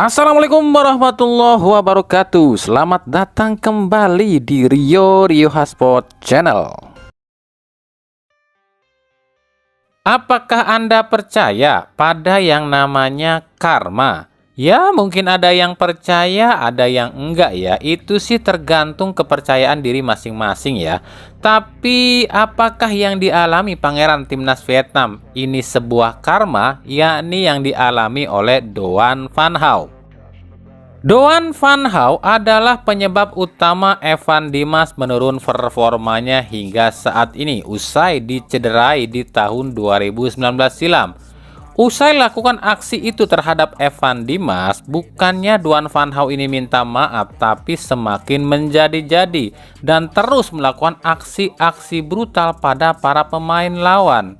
Assalamualaikum warahmatullahi wabarakatuh. Selamat datang kembali di Rio Hotspot Channel. Apakah Anda percaya pada yang namanya karma? Ya, mungkin ada yang percaya, ada yang enggak ya. Itu sih tergantung kepercayaan diri masing-masing ya. Tapi apakah yang dialami Pangeran Timnas Vietnam ini sebuah karma, yakni yang dialami oleh Doan Van Hau? Doan Van Hau adalah penyebab utama Evan Dimas menurun performanya hingga saat ini usai dicederai di tahun 2019 silam. Usai lakukan aksi itu terhadap Evan Dimas, bukannya Doan Van Hau ini minta maaf, tapi semakin menjadi-jadi dan terus melakukan aksi-aksi brutal pada para pemain lawan.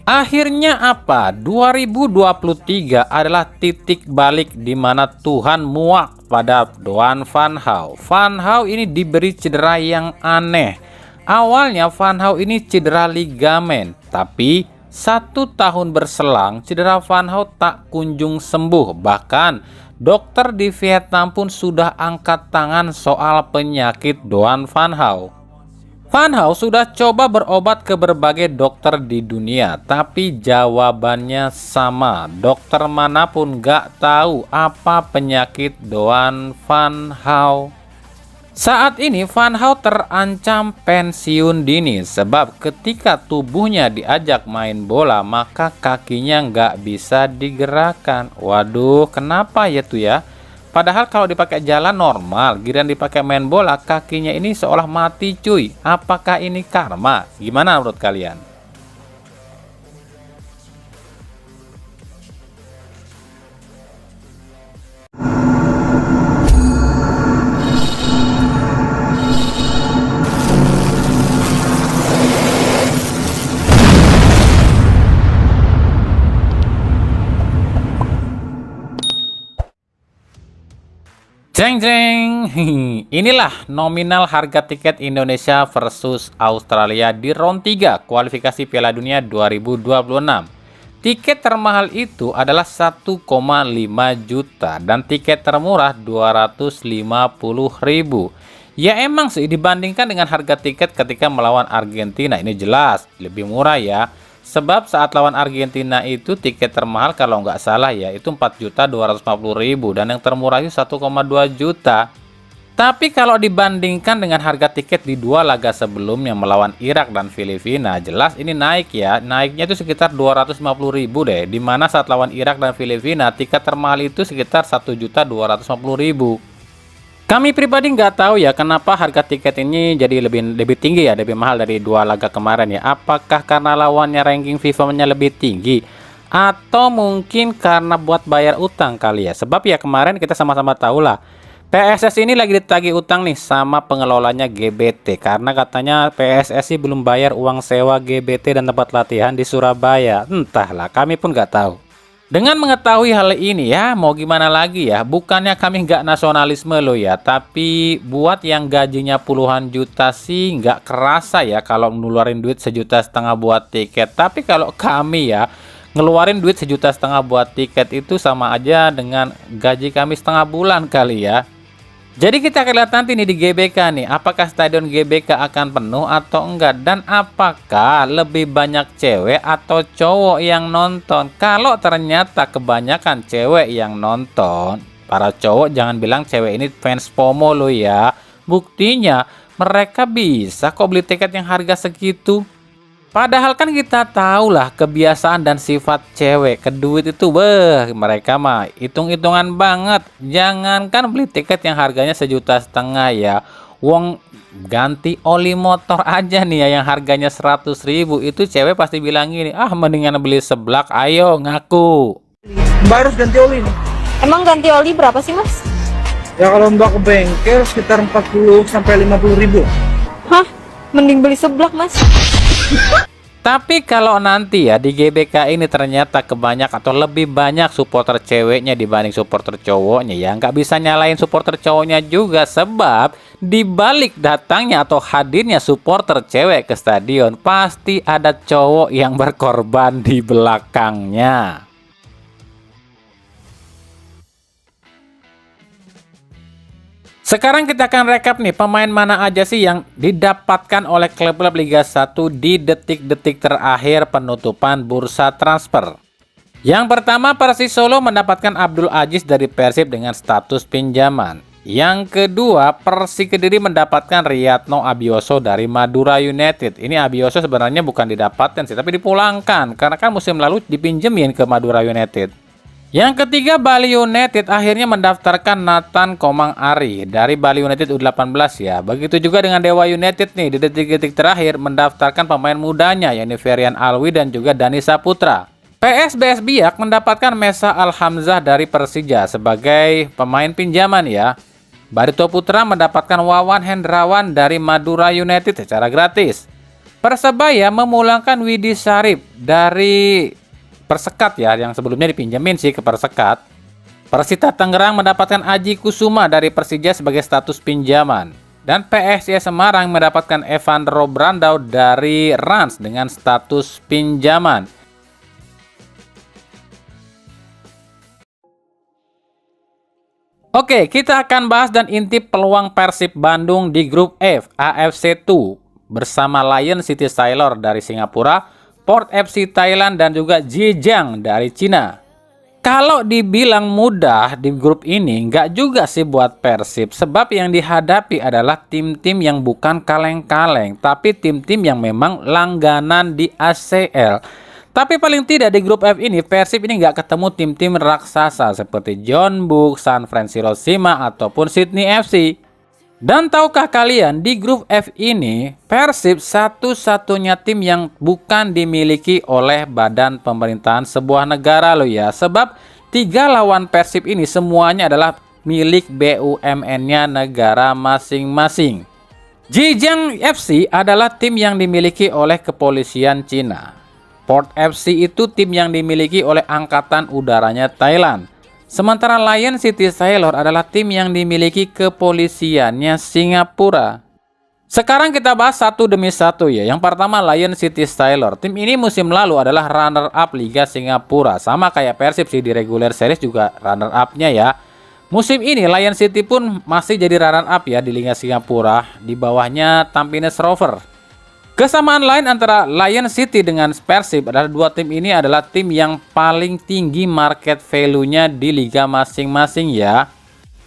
Akhirnya apa? 2023 adalah titik balik di mana Tuhan muak pada Doan Van Hau. Van Hau ini diberi cedera yang aneh. Awalnya Van Hau ini cedera ligamen, tapi 1 tahun berselang cedera Van Hau tak kunjung sembuh. Bahkan dokter di Vietnam pun sudah angkat tangan soal penyakit Doan Van Hau. Van Hau sudah coba berobat ke berbagai dokter di dunia, tapi jawabannya sama. Dokter manapun gak tahu apa penyakit Doan Van Hau. Saat ini Van Hau terancam pensiun dini sebab ketika tubuhnya diajak main bola maka kakinya nggak bisa digerakkan. Waduh, kenapa ya tuh ya? Padahal kalau dipakai jalan normal, giliran dipakai main bola kakinya ini seolah mati cuy. Apakah ini karma? Gimana menurut kalian? Jeng jeng, inilah nominal harga tiket Indonesia versus Australia di round 3 kualifikasi Piala Dunia 2026. Tiket termahal itu adalah 1,5 juta dan tiket termurah 250.000. Ya emang sih dibandingkan dengan harga tiket ketika melawan Argentina ini jelas lebih murah ya. Sebab saat lawan Argentina itu tiket termahal kalau nggak salah ya itu 4.250.000 dan yang termurah itu 1,2 juta. Tapi kalau dibandingkan dengan harga tiket di 2 laga sebelumnya melawan Irak dan Filipina jelas ini naik ya. Naiknya itu sekitar 250.000 deh. Dimana saat lawan Irak dan Filipina tiket termahal itu sekitar 1.250.000. Kami pribadi nggak tahu ya kenapa harga tiket ini jadi lebih tinggi ya, lebih mahal dari 2 laga kemarin ya. Apakah karena lawannya ranking FIFA-nya lebih tinggi atau mungkin karena buat bayar utang kali ya. Sebab ya kemarin kita sama-sama tahu lah PSS ini lagi ditagih utang nih sama pengelolanya GBT karena katanya PSSI belum bayar uang sewa GBT dan tempat latihan di Surabaya. Entahlah, kami pun nggak tahu. Dengan mengetahui hal ini ya, mau gimana lagi ya, bukannya kami nggak nasionalisme loh ya, tapi buat yang gajinya puluhan juta sih nggak kerasa ya kalau ngeluarin duit 1,5 juta buat tiket. Tapi kalau kami ya, ngeluarin duit 1,5 juta buat tiket itu sama aja dengan gaji kami setengah bulan kali ya. Jadi kita akan lihat nanti nih di GBK nih, apakah stadion GBK akan penuh atau enggak, dan apakah lebih banyak cewek atau cowok yang nonton. Kalau ternyata kebanyakan cewek yang nonton, para cowok jangan bilang cewek ini fans FOMO lo ya. Buktinya mereka bisa kok beli tiket yang harga segitu. Padahal kan kita tahu lah kebiasaan dan sifat cewek ke duit itu mereka mah hitung-hitungan banget. Jangankan beli tiket yang harganya 1,5 juta ya, wong ganti oli motor aja nih ya yang harganya 100.000 itu cewek pasti bilang gini, ah mendingan beli seblak, ayo ngaku. Mbak harus ganti oli nih. Emang ganti oli berapa sih mas? Ya kalau mbak ke bengkel sekitar 40 sampai 50.000. Hah? Mending beli seblak mas. Tapi kalau nanti ya di GBK ini ternyata kebanyak atau lebih banyak supporter ceweknya dibanding supporter cowoknya ya, nggak bisa nyalain supporter cowoknya juga sebab dibalik datangnya atau hadirnya supporter cewek ke stadion pasti ada cowok yang berkorban di belakangnya. Sekarang kita akan rekap nih pemain mana aja sih yang didapatkan oleh klub-klub Liga 1 di detik-detik terakhir penutupan bursa transfer. Yang pertama, Persis Solo mendapatkan Abdul Aziz dari Persib dengan status pinjaman. Yang kedua, Persik Kediri mendapatkan Riyadno Abioso dari Madura United. Ini Abioso sebenarnya bukan didapatkan sih, tapi dipulangkan karena kan musim lalu dipinjemin ke Madura United. Yang ketiga, Bali United akhirnya mendaftarkan Nathan Komang Ari dari Bali United U18 ya. Begitu juga dengan Dewa United nih, di detik-detik terakhir mendaftarkan pemain mudanya yakni Ferian Alwi dan juga Dani Saputra. PSBS Biak mendapatkan Mesa Alhamzah dari Persija sebagai pemain pinjaman ya. Barito Putra mendapatkan Wawan Hendrawan dari Madura United secara gratis. Persebaya memulangkan Widi Syarif dari Persekat ya, yang sebelumnya dipinjemin sih ke Persekat. Persita Tangerang mendapatkan Aji Kusuma dari Persija sebagai status pinjaman. Dan PSIS Semarang mendapatkan Evandro Brandao dari Rans dengan status pinjaman. Oke, kita akan bahas dan intip peluang Persib Bandung di grup F AFC 2 bersama Lion City Sailor dari Singapura, Port FC Thailand, dan juga Zhejiang dari Cina. Kalau dibilang mudah di grup ini, nggak juga sih buat Persib, sebab yang dihadapi adalah tim-tim yang bukan kaleng-kaleng, tapi tim-tim yang memang langganan di ACL. Tapi paling tidak di grup F ini, Persib ini nggak ketemu tim-tim raksasa seperti Jeonbuk, Sanfrecce Hiroshima, ataupun Sydney FC. Dan tahukah kalian, di grup F ini, Persib satu-satunya tim yang bukan dimiliki oleh badan pemerintahan sebuah negara loh ya. Sebab 3 lawan Persib ini semuanya adalah milik BUMN-nya negara masing-masing. Zhejiang FC adalah tim yang dimiliki oleh kepolisian Cina. Port FC itu tim yang dimiliki oleh Angkatan Udaranya Thailand. Sementara Lion City Sailor adalah tim yang dimiliki kepolisiannya Singapura. Sekarang kita bahas satu demi satu ya. Yang pertama, Lion City Sailor. Tim ini musim lalu adalah runner up Liga Singapura. Sama kayak Persib sih, di regular series juga runner up-nya ya. Musim ini Lion City pun masih jadi runner up ya di Liga Singapura. Di bawahnya Tampines Rover. Kesamaan lain antara Lion City dengan Persib adalah dua tim ini adalah tim yang paling tinggi market value-nya di liga masing-masing ya.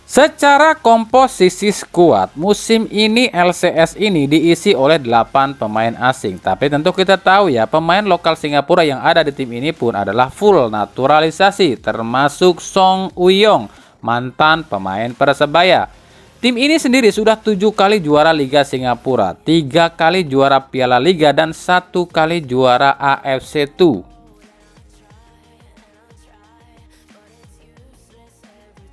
Secara komposisi skuad, musim ini LCS ini diisi oleh 8 pemain asing. Tapi tentu kita tahu ya, pemain lokal Singapura yang ada di tim ini pun adalah full naturalisasi, termasuk Song Uyong, mantan pemain Persebaya. Tim ini sendiri sudah 7 kali juara Liga Singapura, 3 kali juara Piala Liga, dan 1 kali juara AFC 2.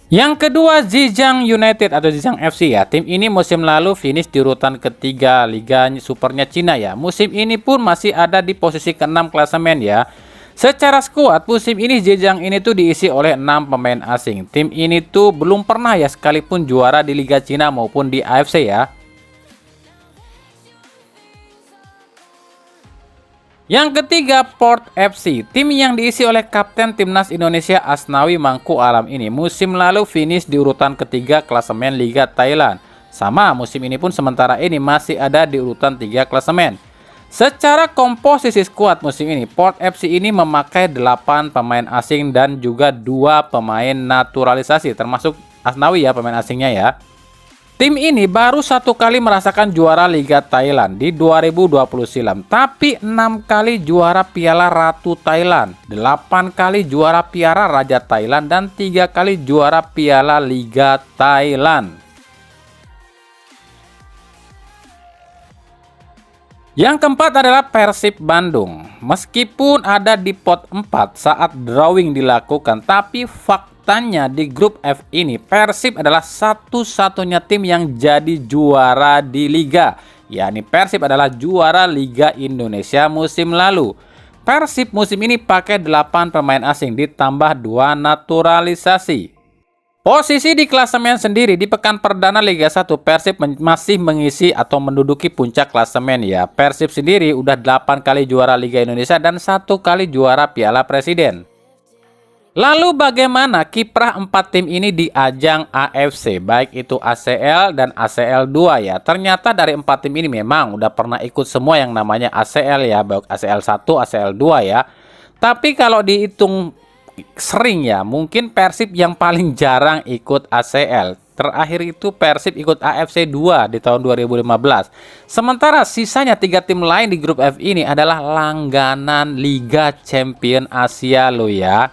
Yang kedua, Zhejiang United atau Zhejiang FC ya. Tim ini musim lalu finish di urutan ketiga Liga Supernya Cina ya. Musim ini pun masih ada di posisi ke-6 klasemen ya. Secara skuad, musim ini Zhejiang ini tuh diisi oleh 6 pemain asing. Tim ini tuh belum pernah ya sekalipun juara di Liga Cina maupun di AFC ya. Yang ketiga, Port FC. Tim yang diisi oleh Kapten Timnas Indonesia Asnawi Mangku Alam ini musim lalu finish di urutan ketiga klasemen Liga Thailand. Sama, musim ini pun sementara ini masih ada di urutan 3 klasemen. Secara komposisi skuad musim ini, Port FC ini memakai 8 pemain asing dan juga 2 pemain naturalisasi, termasuk Asnawi ya pemain asingnya ya. Tim ini baru 1 kali merasakan juara Liga Thailand di 2020 silam, tapi 6 kali juara Piala Ratu Thailand, 8 kali juara Piala Raja Thailand, dan 3 kali juara Piala Liga Thailand. Yang keempat adalah Persib Bandung. Meskipun ada di pot 4 saat drawing dilakukan, tapi faktanya di grup F ini Persib adalah satu-satunya tim yang jadi juara di liga. Yakni Persib adalah juara Liga Indonesia musim lalu. Persib musim ini pakai 8 pemain asing ditambah 2 naturalisasi. Posisi di klasemen sendiri di pekan perdana Liga 1, Persib masih mengisi atau menduduki puncak klasemen ya. Persib sendiri udah 8 kali juara Liga Indonesia dan 1 kali juara Piala Presiden. Lalu bagaimana kiprah 4 tim ini di ajang AFC, baik itu ACL dan ACL 2 ya. Ternyata dari 4 tim ini memang udah pernah ikut semua yang namanya ACL ya, baik ACL 1, ACL 2 ya. Tapi kalau dihitung sering ya, mungkin Persib yang paling jarang ikut ACL. Terakhir itu Persib ikut AFC 2 di tahun 2015. Sementara sisanya 3 tim lain di grup F ini adalah langganan Liga Champion Asia lo ya.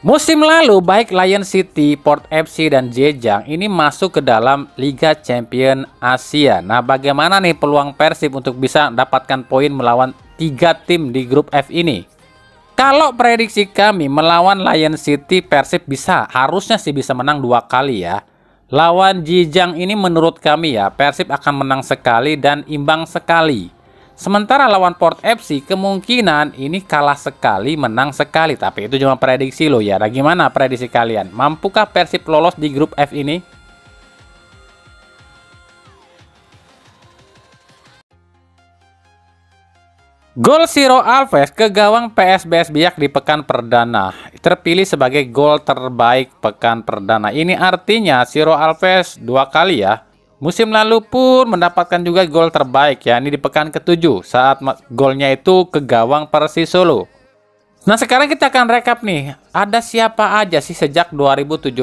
Musim lalu baik Lion City, Port FC dan Zhejiang ini masuk ke dalam Liga Champion Asia. Nah, bagaimana nih peluang Persib untuk bisa mendapatkan poin melawan 3 tim di grup F ini? Kalau prediksi kami melawan Lion City, Persib harusnya sih bisa menang 2 kali ya. Lawan Zhejiang ini menurut kami ya, Persib akan menang sekali dan imbang sekali. Sementara lawan Port FC kemungkinan ini kalah sekali, menang sekali. Tapi itu cuma prediksi loh ya. Nah, gimana prediksi kalian? Mampukah Persib lolos di grup F ini? Gol Ciro Alves ke gawang PSBS Biak di pekan perdana terpilih sebagai gol terbaik pekan perdana. Ini artinya Ciro Alves 2 kali ya. Musim lalu pun mendapatkan juga gol terbaik ya, ini di pekan ke-7 saat golnya itu ke gawang Persis Solo. Nah, sekarang kita akan rekap nih, ada siapa aja sih sejak 2017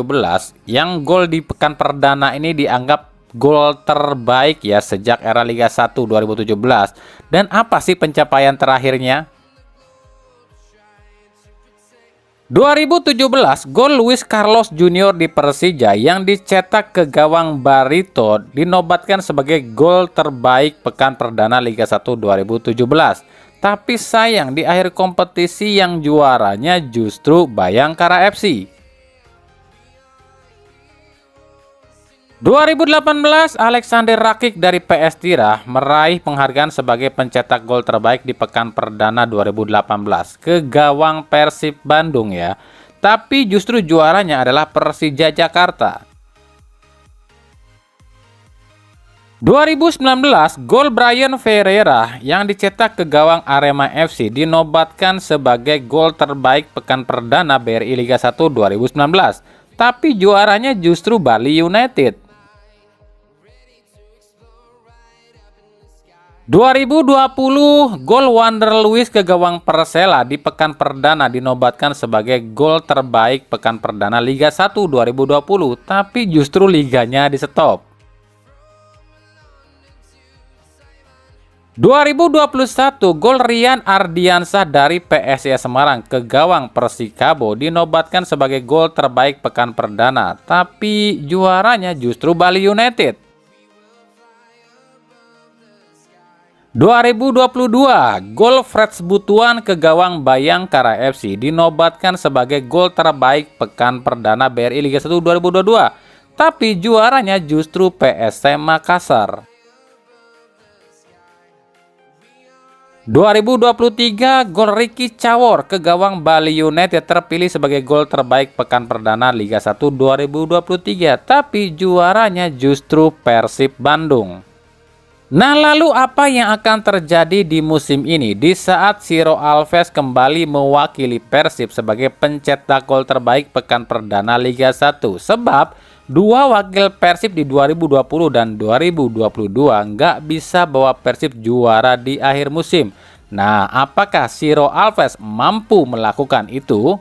yang gol di pekan perdana ini dianggap gol terbaik ya sejak era Liga 1 2017, dan apa sih pencapaian terakhirnya? 2017, gol Luis Carlos Junior di Persija yang dicetak ke gawang Barito dinobatkan sebagai gol terbaik pekan perdana Liga 1 2017. Tapi sayang di akhir kompetisi yang juaranya justru Bayangkara FC. 2018, Alexander Rakic dari PS Tira meraih penghargaan sebagai pencetak gol terbaik di pekan perdana 2018 ke gawang Persib Bandung ya. Tapi justru juaranya adalah Persija Jakarta. 2019, gol Brian Ferreira yang dicetak ke gawang Arema FC dinobatkan sebagai gol terbaik pekan perdana BRI Liga 1 2019. Tapi juaranya justru Bali United. 2020, gol Wander Luiz ke gawang Persela di pekan perdana dinobatkan sebagai gol terbaik pekan perdana Liga 1 2020, tapi justru liganya di stop. 2021, gol Rian Ardiansah dari PSIS Semarang ke gawang Persikabo dinobatkan sebagai gol terbaik pekan perdana, tapi juaranya justru Bali United. 2022, gol Freds Butuan ke gawang Bayangkara FC dinobatkan sebagai gol terbaik pekan perdana BRI Liga 1 2022, tapi juaranya justru PSM Makassar. 2023, gol Ricky Cawor ke gawang Bali United terpilih sebagai gol terbaik pekan perdana Liga 1 2023, tapi juaranya justru Persib Bandung. Nah, lalu apa yang akan terjadi di musim ini di saat Ciro Alves kembali mewakili Persib sebagai pencetak gol terbaik pekan perdana Liga 1? Sebab dua wakil Persib di 2020 dan 2022 nggak bisa bawa Persib juara di akhir musim. Nah, apakah Ciro Alves mampu melakukan itu?